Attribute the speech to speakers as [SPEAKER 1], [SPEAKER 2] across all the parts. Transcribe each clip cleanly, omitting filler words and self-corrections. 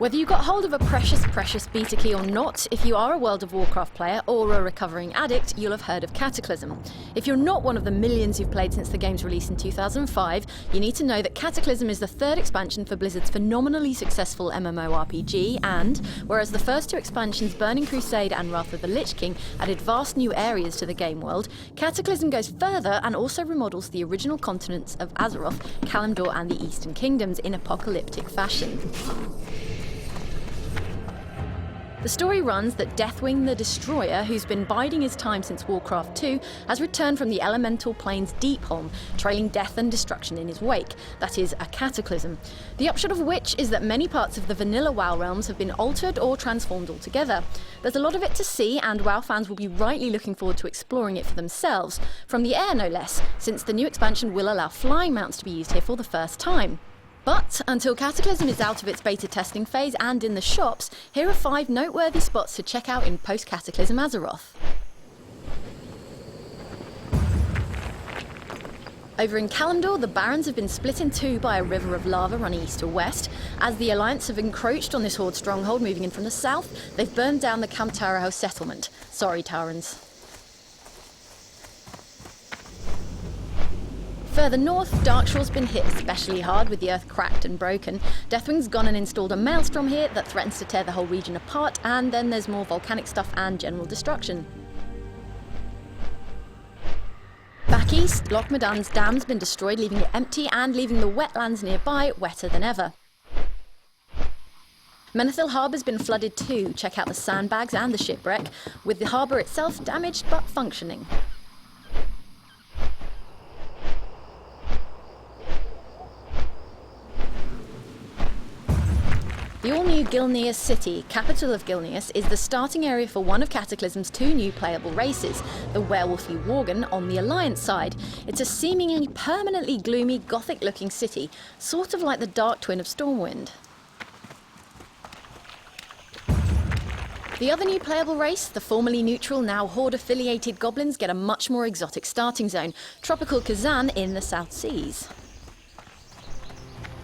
[SPEAKER 1] Whether you got hold of a precious beta key or not, if you are a World of Warcraft player or a recovering addict, you'll have heard of Cataclysm. If you're not one of the millions who've played since the game's release in 2005, you need to know that Cataclysm is the third expansion for Blizzard's phenomenally successful MMORPG, and whereas the first two expansions, Burning Crusade and Wrath of the Lich King, added vast new areas to the game world, Cataclysm goes further and also remodels the original continents of Azeroth, Kalimdor and the Eastern Kingdoms in apocalyptic fashion. The story runs that Deathwing the Destroyer, who's been biding his time since Warcraft 2, has returned from the elemental plane's Deepholm, trailing death and destruction in his wake. That is, a cataclysm. The upshot of which is that many parts of the vanilla WoW realms have been altered or transformed altogether. There's a lot of it to see, and WoW fans will be rightly looking forward to exploring it for themselves, from the air no less, since the new expansion will allow flying mounts to be used here for the first time. But until Cataclysm is out of its beta testing phase and in the shops, here are 5 noteworthy spots to check out in post-Cataclysm Azeroth. Over in Kalimdor, the Barrens have been split in two by a river of lava running east to west. As the Alliance have encroached on this Horde stronghold moving in from the south, they've burned down the Camp Taraho settlement. Sorry, Taurans. Further north, Darkshore's been hit especially hard with the earth cracked and broken. Deathwing's gone and installed a maelstrom here that threatens to tear the whole region apart, and then there's more volcanic stuff and general destruction. Back east, Loch Modan's dam's been destroyed, leaving it empty and leaving the wetlands nearby wetter than ever. Menethil Harbour's been flooded too. Check out the sandbags and the shipwreck, with the harbour itself damaged but functioning. The all-new Gilneas City, capital of Gilneas, is the starting area for one of Cataclysm's 2 new playable races, the werewolfy Worgen on the Alliance side. It's a seemingly permanently gloomy, gothic-looking city, sort of like the dark twin of Stormwind. The other new playable race, the formerly neutral, now Horde-affiliated goblins, get a much more exotic starting zone, tropical Kazan in the South Seas.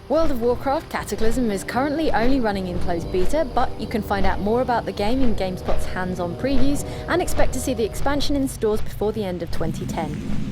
[SPEAKER 1] World of Warcraft Cataclysm is currently only running in closed beta, but you can find out more about the game in GameSpot's hands-on previews and expect to see the expansion in stores before the end of 2010.